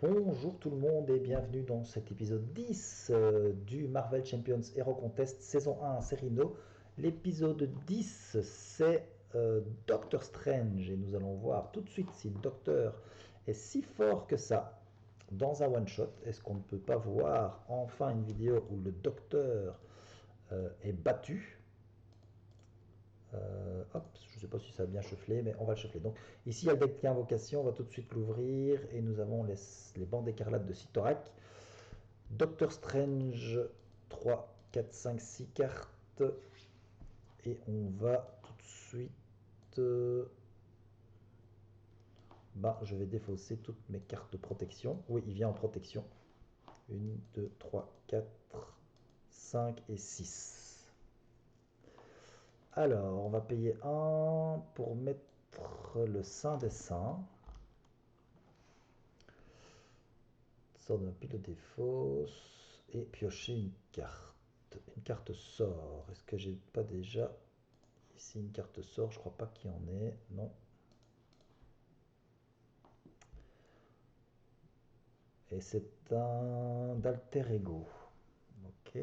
Bonjour tout le monde et bienvenue dans cet épisode 10 du Marvel Champions Hero Contest saison 1 série No. L'épisode 10 c'est Doctor Strange et nous allons voir tout de suite si le Docteur est si fort que ça dans un one shot. Est-ce qu'on ne peut pas voir enfin une vidéo où le Docteur est battu? Hop, je ne sais pas si ça a bien chaufflé, mais on va le chauffer. Donc ici, il y a le deck d'invocation, on va tout de suite l'ouvrir et nous avons les bandes écarlates de Sitorak. Doctor Strange, 3, 4, 5, 6 cartes. Et on va tout de suite... je vais défausser toutes mes cartes de protection. Oui, il vient en protection. 1, 2, 3, 4, 5 et 6. Alors, on va payer 1 pour mettre le Saint des Saints. Sort de ma pile de défausse et piocher une carte. Une carte sort. Est-ce que j'ai pas déjà ici une carte sort? Je crois pas qu'il y en ait. Non. Et c'est un d'alter ego. Ok.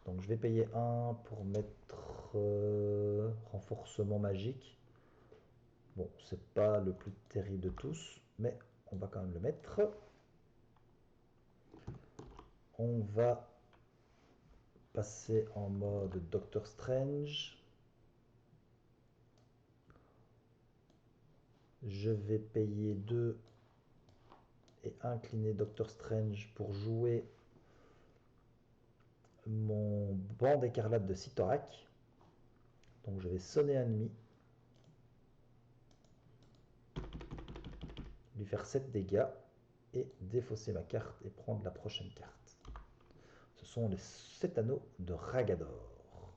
Donc je vais payer 1 pour mettre renforcement magique. Bon, c'est pas le plus terrible de tous, mais on va quand même le mettre. On va passer en mode Doctor Strange. Je vais payer 2 et incliner Doctor Strange pour jouer mon banc d'écarlate de Sitorak. Donc je vais sonner un ennemi, lui faire 7 dégâts et défausser ma carte et prendre la prochaine carte. Ce sont les 7 anneaux de Ragador.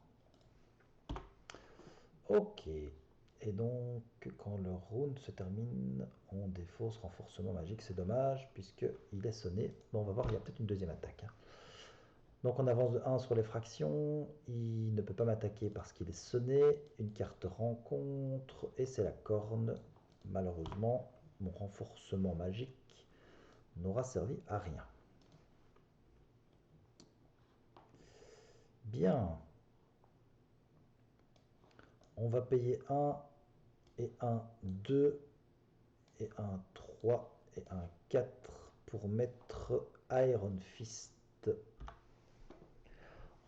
Ok. Et donc, quand le round se termine, on défausse renforcement magique. C'est dommage, puisqu'il est sonné. Bon, on va voir, il y a peut-être une deuxième attaque. Donc on avance de 1 sur les fractions. Il ne peut pas m'attaquer parce qu'il est sonné. Une carte rencontre, et c'est la corne. Malheureusement, mon renforcement magique n'aura servi à rien. Bien. On va payer 1 et 1, 2 et 1, 3 et 1, 4 pour mettre Iron Fist.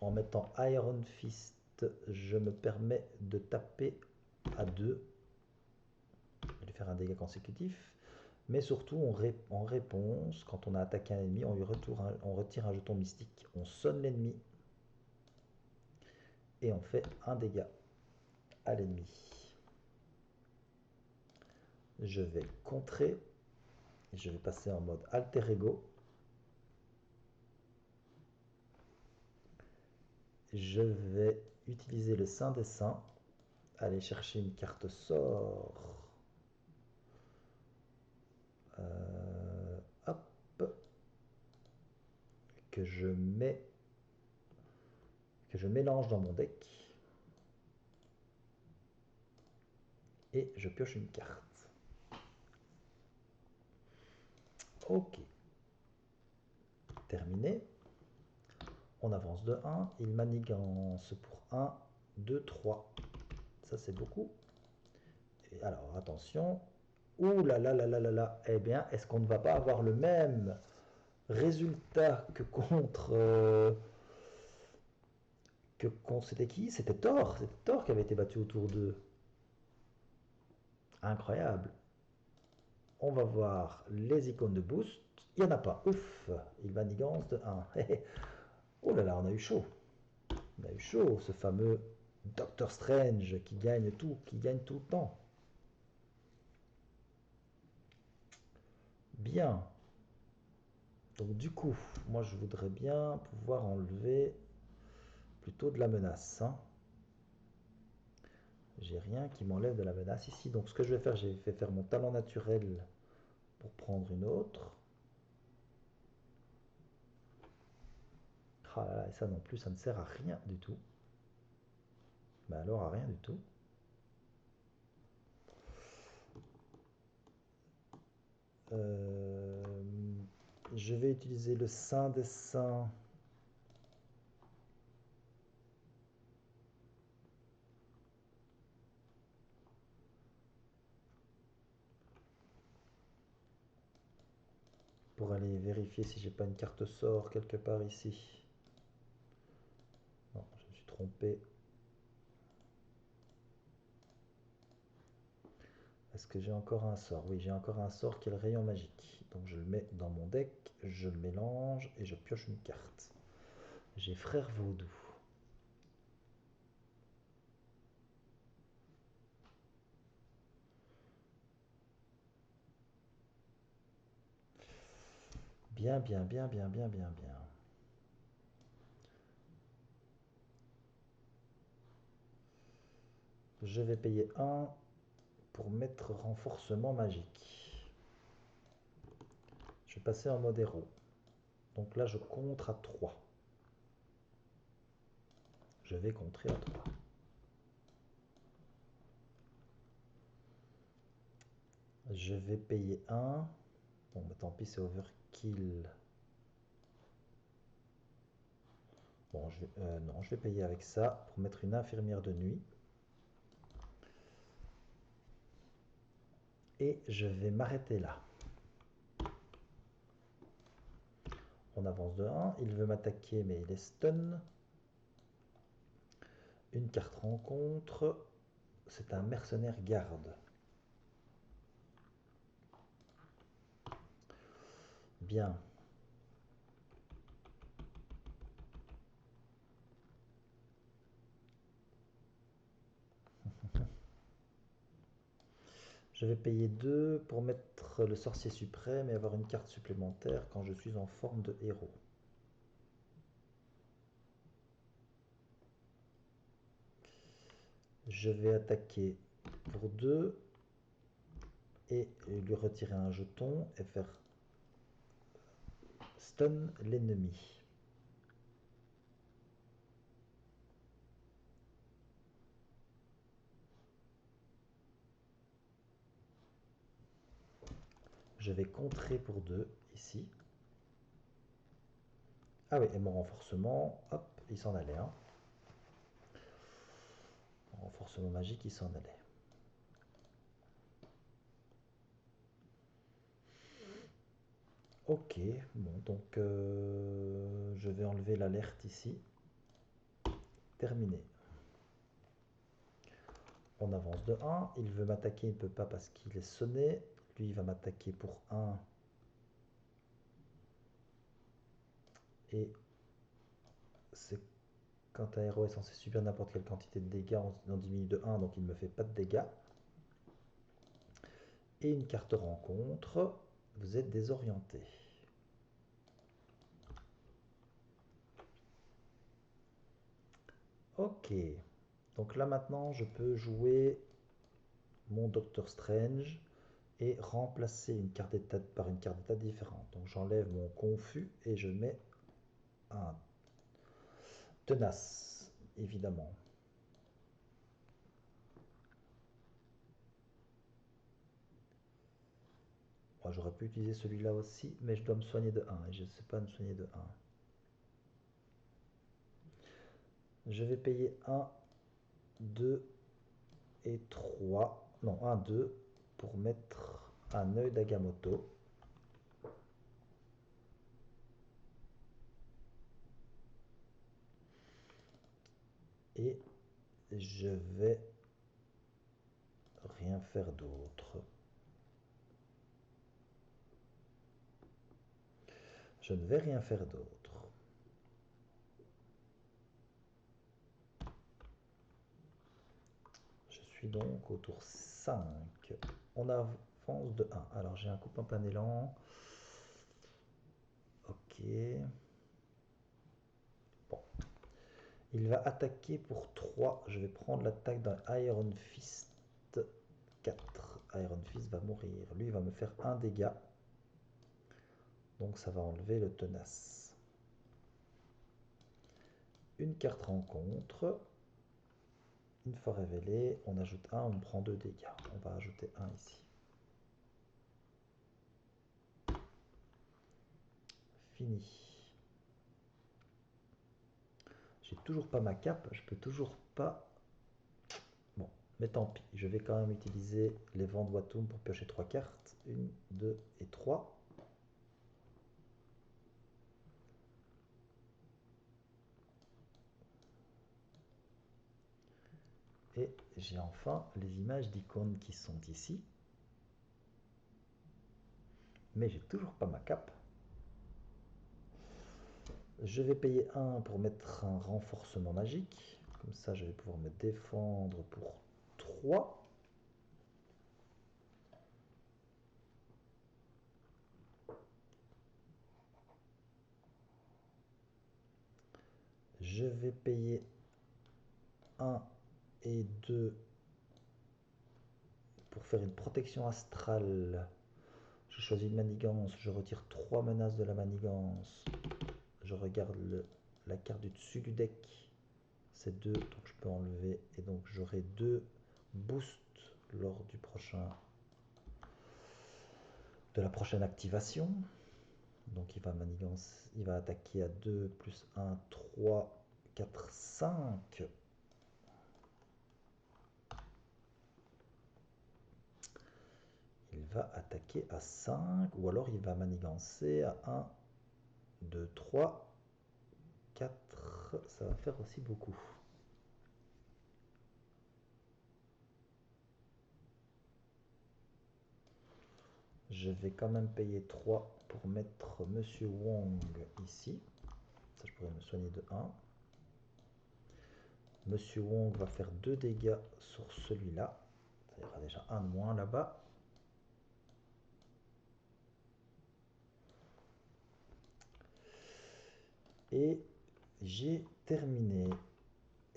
En mettant Iron Fist, je me permets de taper à 2, de lui faire un dégât consécutif. Mais surtout, en réponse, quand on a attaqué un ennemi, on retire un jeton mystique. On sonne l'ennemi et on fait un dégât à l'ennemi. Je vais contrer. Et je vais passer en mode alter ego. Je vais utiliser le Saint des Saints. Aller chercher une carte sort. Hop. Que je mélange dans mon deck. Et je pioche une carte. Ok. Terminé. On avance de 1. Il manigance pour 1, 2, 3. Ça, c'est beaucoup. Et alors, attention. Ouh là là là là là là. Eh bien, est-ce qu'on ne va pas avoir le même résultat que contre... c'était qui? C'était Thor. C'était Thor qui avait été battu au tour 2. Incroyable. On va voir les icônes de boost. Il n'y en a pas. Ouf. Il manigance de 1. Oh là là, on a eu chaud. On a eu chaud, ce fameux Doctor Strange qui gagne tout le temps. Bien. Donc du coup, moi je voudrais bien pouvoir enlever plutôt de la menace. Hein. J'ai rien qui m'enlève de la menace ici. Donc ce que je vais faire, je vais faire mon talent naturel pour prendre une autre. Ah là là, et ça non plus, ça ne sert à rien du tout. Mais alors à rien du tout. Je vais utiliser le Saint des Saints. Pour aller vérifier si j'ai pas une carte sort quelque part ici. Non, je me suis trompé. Est-ce que j'ai encore un sort? Oui, j'ai encore un sort qui est le rayon magique. Donc je le mets dans mon deck, je le mélange et je pioche une carte. J'ai Frère Vaudou. Bien, bien, bien, bien, bien, bien, bien. Je vais payer 1 pour mettre renforcement magique. Je vais passer en mode héros. Donc là, je contre à 3. Je vais contrer à 3. Je vais payer 1. Bon, bah, tant pis, c'est overkill. Bon, non, je vais payer avec ça pour mettre une infirmière de nuit. Et je vais m'arrêter là. On avance de 1. Il veut m'attaquer, mais il est stun. Une carte rencontre. C'est un mercenaire garde. Bien. Je vais payer 2 pour mettre le sorcier suprême et avoir une carte supplémentaire quand je suis en forme de héros. Je vais attaquer pour 2 et lui retirer un jeton et faire stun l'ennemi. Je vais contrer pour 2 ici. Ah oui, et mon renforcement, hop, il s'en allait. Hein. Mon renforcement magique, il s'en allait. Ok, bon, donc je vais enlever l'alerte ici. Terminé. On avance de 1. Il veut m'attaquer, il ne peut pas parce qu'il est sonné. Lui, il va m'attaquer pour 1. Et c'est quand un héros est censé subir n'importe quelle quantité de dégâts, on diminue de 1, donc il ne me fait pas de dégâts. Et une carte rencontre, vous êtes désorienté. Ok, donc là maintenant je peux jouer mon Doctor Strange et remplacer une carte d'état par une carte d'état différente. Donc j'enlève mon confus et je mets un tenace, évidemment. Moi, j'aurais pu utiliser celui-là aussi, mais je dois me soigner de 1 et je ne sais pas me soigner de 1. Je vais payer 1, 2 et 3. Non, 1, 2 pour mettre un œil d'Agamotto. Et je vais rien faire d'autre. Je ne vais rien faire d'autre. Je suis donc au tour 5. On avance de 1. Alors j'ai un coup en plein élan. Ok. Bon. Il va attaquer pour 3. Je vais prendre l'attaque d'un Iron Fist 4. Iron Fist va mourir. Lui, il va me faire un dégât. Donc ça va enlever le tenace. Une carte rencontre. Une fois révélée, on ajoute 1, on prend 2 dégâts. On va ajouter 1 ici. fini. J'ai toujours pas ma cape, je peux toujours pas... Bon, mais tant pis, je vais quand même utiliser les vents de Watoum pour piocher 3 cartes. 1, 2 et 3. Et j'ai enfin les images d'icônes qui sont ici. Mais j'ai toujours pas ma cape. Je vais payer 1 pour mettre un renforcement magique. Comme ça, je vais pouvoir me défendre pour 3. Je vais payer 1 et 2 pour faire une protection astrale. Je choisis une manigance, je retire 3 menaces de la manigance. Je regarde la carte du dessus du deck. C'est 2, donc je peux enlever. Et donc j'aurai 2 boosts lors de la prochaine activation. Donc il va attaquer à 2 plus 1, 3, 4, 5. Il va attaquer à 5 ou alors il va manigancer à 1, 2, 3, 4. Ça va faire aussi beaucoup. Je vais quand même payer 3 pour mettre Monsieur Wong ici. Ça, je pourrais me soigner de 1. Monsieur Wong va faire 2 dégâts sur celui-là. Ça ira déjà 1 de moins là-bas. Et j'ai terminé.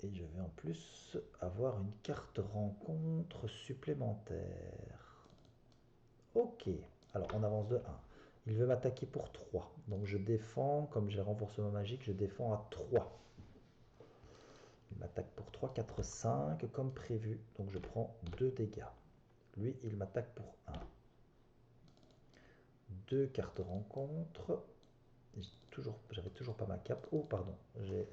Et je vais en plus avoir une carte rencontre supplémentaire. Ok, alors on avance de 1. Il veut m'attaquer pour 3. Donc je défends, comme j'ai renforcement magique, je défends à 3. Il m'attaque pour 3, 4, 5 comme prévu. Donc je prends 2 dégâts. Lui, il m'attaque pour 1. 2 cartes rencontre. J'avais toujours pas ma cape. Oh, pardon.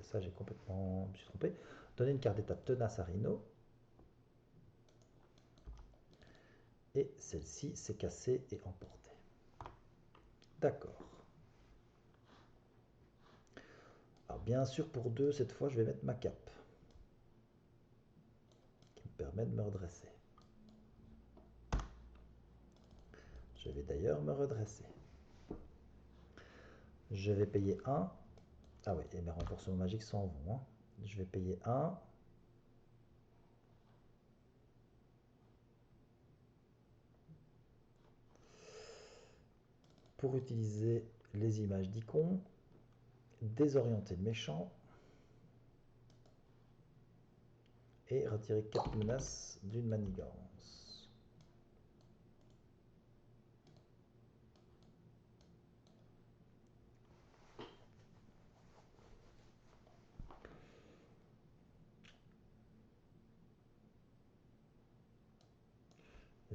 Ça, j'ai complètement... Je me suis trompé. Donner une carte d'état tenace à Rhino. Et celle-ci s'est cassée et emportée. D'accord. Alors bien sûr, pour 2, cette fois, je vais mettre ma cape. Qui me permet de me redresser. Je vais d'ailleurs me redresser. Je vais payer 1. Ah oui, et mes renforcements magiques s'en vont. Hein. Je vais payer 1. Pour utiliser les images d'icônes, désorienter le méchant et retirer 4 menaces d'une manigance.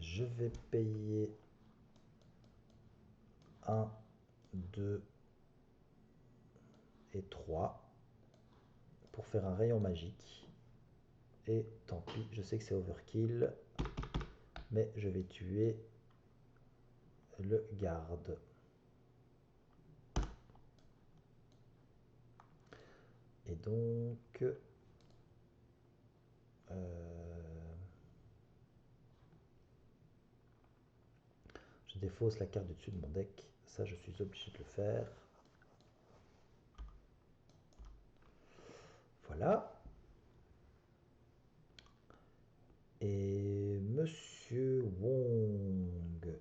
Je vais payer 1, 2 et 3 pour faire un rayon magique. Et tant pis, je sais que c'est overkill, mais je vais tuer le garde. Et donc... je défausse la carte du dessus de mon deck. Ça, je suis obligé de le faire. Voilà. Et Monsieur Wong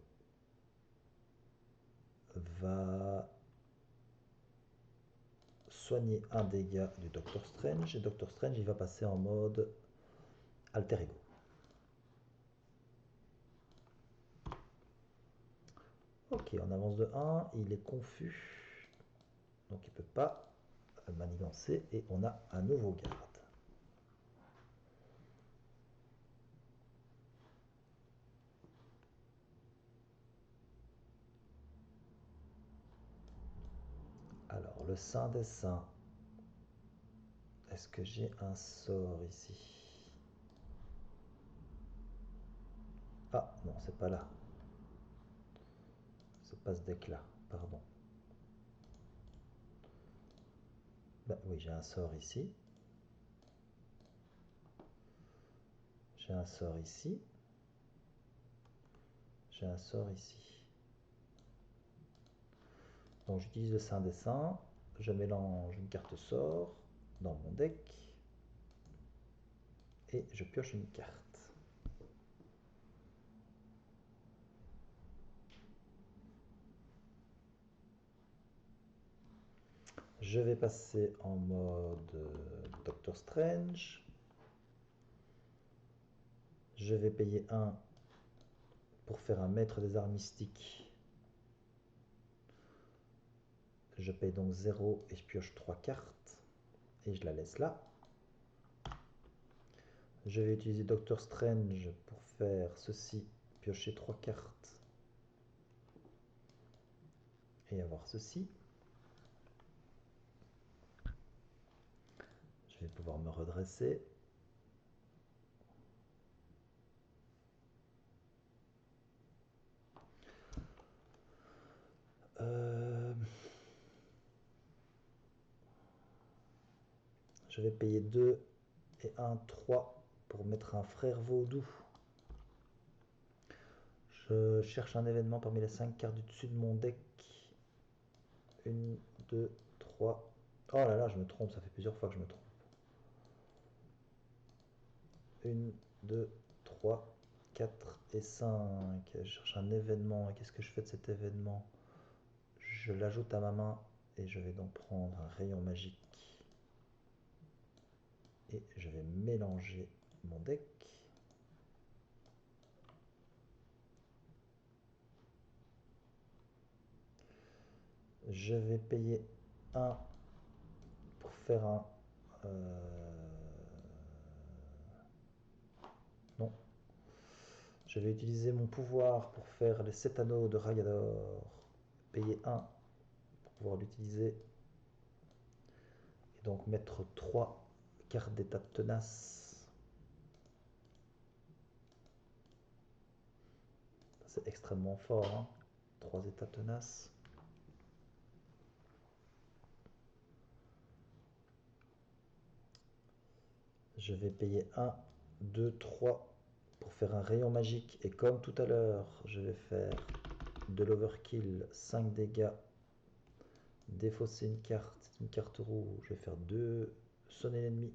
va soigner un dégât du Doctor Strange. Et Doctor Strange, il va passer en mode alter ego. Ok, on avance de 1. Il est confus. Donc il ne peut pas manigancer. Et on a un nouveau garde. le saint des saints. Est-ce que j'ai un sort ici? Ah, non, c'est pas là. C'est pas ce deck-là, pardon. Bah oui, j'ai un sort ici. J'ai un sort ici. J'ai un sort ici. Donc j'utilise le saint des saints. Je mélange une carte sort dans mon deck. Et je pioche une carte. Je vais passer en mode Doctor Strange. Je vais payer 1 pour faire un maître des arts mystiques. Je paye donc 0 et je pioche 3 cartes. Et je la laisse là. Je vais utiliser Doctor Strange pour faire ceci, piocher 3 cartes. Et avoir ceci. Je vais pouvoir me redresser. Je vais payer 2 et 1, 3 pour mettre un frère vaudou. Je cherche un événement parmi les 5 cartes du dessus de mon deck. 1, 2, 3. Oh là là, je me trompe, ça fait plusieurs fois que je me trompe. 1, 2, 3, 4 et 5. Je cherche un événement. Et qu'est-ce que je fais de cet événement? Je l'ajoute à ma main et je vais donc prendre un rayon magique. Et je vais mélanger mon deck. Je vais payer 1 pour faire un... Non. Je vais utiliser mon pouvoir pour faire les 7 anneaux de Rayador. Payer 1 pour pouvoir l'utiliser. Et donc mettre 3 cartes d'état tenace. C'est extrêmement fort, hein. 3 états tenaces. Je vais payer 1, 2, 3 pour faire un rayon magique. Et comme tout à l'heure, je vais faire de l'overkill, 5 dégâts. Défausser une carte rouge. Je vais faire 2 sonner l'ennemi.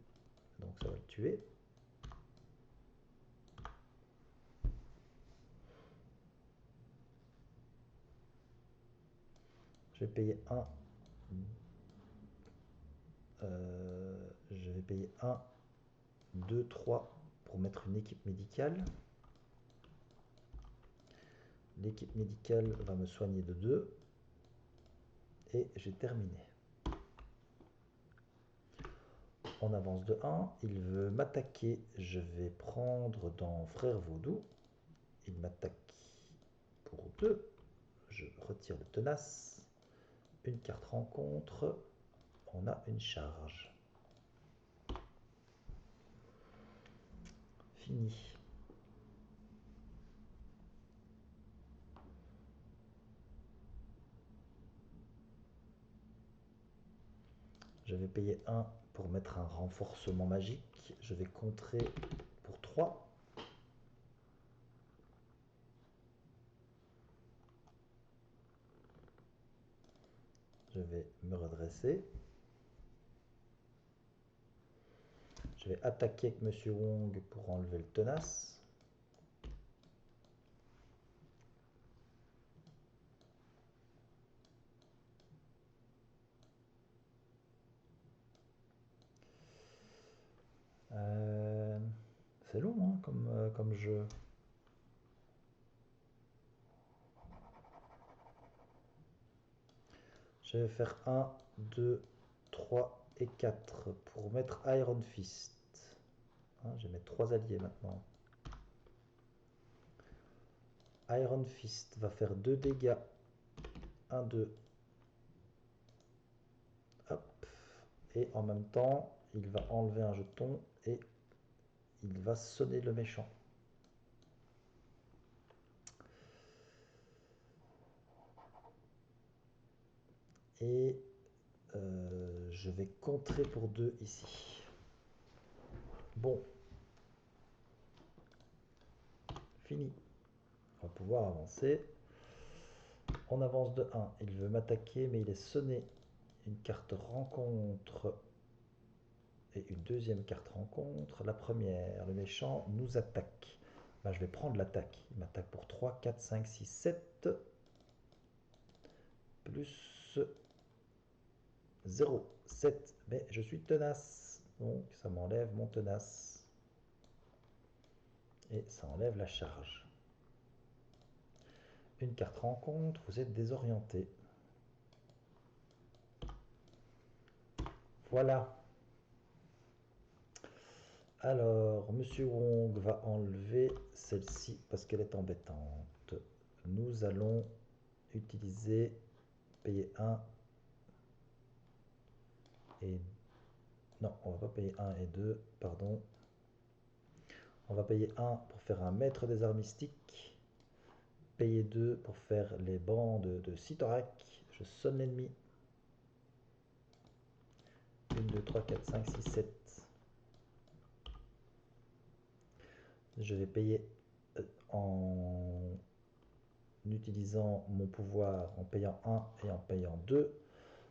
Donc ça va le tuer. Je vais payer 1. Je vais payer 1, 2, 3 pour mettre une équipe médicale. L'équipe médicale va me soigner de 2. Et j'ai terminé. On avance de 1. Il veut m'attaquer. Je vais prendre dans Frère Vaudou. Il m'attaque pour 2. Je retire le tenace. Une carte rencontre. On a une charge. Fini. Je vais payer 1 pour mettre un renforcement magique. Je vais contrer pour 3. Je vais me redresser. Je vais attaquer avec Monsieur Wong pour enlever le tenace. C'est long, hein, comme jeu. Je vais faire 1, 2, 3 et 4 pour mettre Iron Fist. Hein, je vais mettre 3 alliés maintenant. Iron Fist va faire 2 dégâts. 1, 2. et en même temps, il va enlever un jeton et il va sonner le méchant. Et je vais contrer pour 2 ici. Bon. Fini. On va pouvoir avancer. On avance de 1. Il veut m'attaquer, mais il est sonné. Une carte rencontre et une deuxième carte rencontre. La première, le méchant, nous attaque. Ben, je vais prendre l'attaque. Il m'attaque pour 3, 4, 5, 6, 7. Plus 0, 7. Mais je suis tenace. Donc ça m'enlève mon tenace. Et ça enlève la charge. Une carte rencontre, vous êtes désorienté. Voilà. Alors, Monsieur Wong va enlever celle-ci parce qu'elle est embêtante. Nous allons utiliser, payer 1 et... Non, on va pas payer 1 et 2, pardon. On va payer 1 pour faire un maître des arts mystiques. Payer 2 pour faire les bandes de Sitorak. Je sonne l'ennemi. 1, 2, 3, 4, 5, 6, 7. Je vais payer en utilisant mon pouvoir en payant 1 et en payant 2.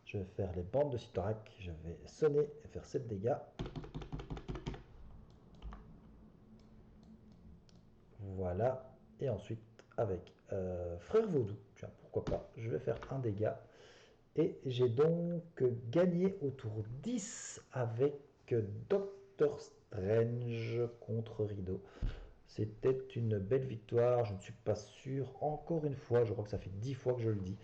Je vais faire les bandes de Sitorak. Je vais sonner et faire 7 dégâts. Voilà. Et ensuite, avec Frère Vaudou, tiens, pourquoi pas, je vais faire un dégât. Et j'ai donc gagné au tour 10 avec Doctor Strange contre Rideau. C'était une belle victoire, je ne suis pas sûr, encore une fois, je crois que ça fait 10 fois que je le dis,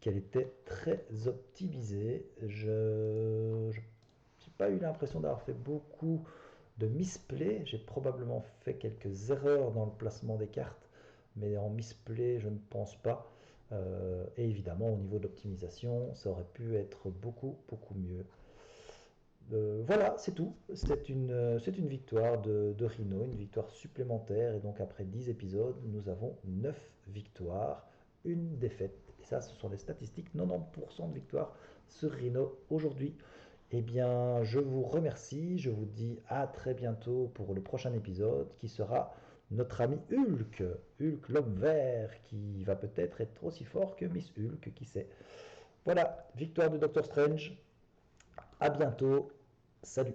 qu'elle était très optimisée. Je n'ai pas eu l'impression d'avoir fait beaucoup de misplay. J'ai probablement fait quelques erreurs dans le placement des cartes, mais en misplay, je ne pense pas. Et évidemment, au niveau de l'optimisation, ça aurait pu être beaucoup mieux. Voilà, c'est tout. C'est une victoire de Rhino, une victoire supplémentaire. Et donc, après 10 épisodes, nous avons 9 victoires, une défaite. Et ça, ce sont les statistiques, 90% de victoires sur Rhino aujourd'hui. Eh bien, je vous remercie. Je vous dis à très bientôt pour le prochain épisode qui sera notre ami Hulk. Hulk, l'homme vert, qui va peut-être être aussi fort que Miss Hulk, qui sait. Voilà, victoire de Doctor Strange. À bientôt. Salut.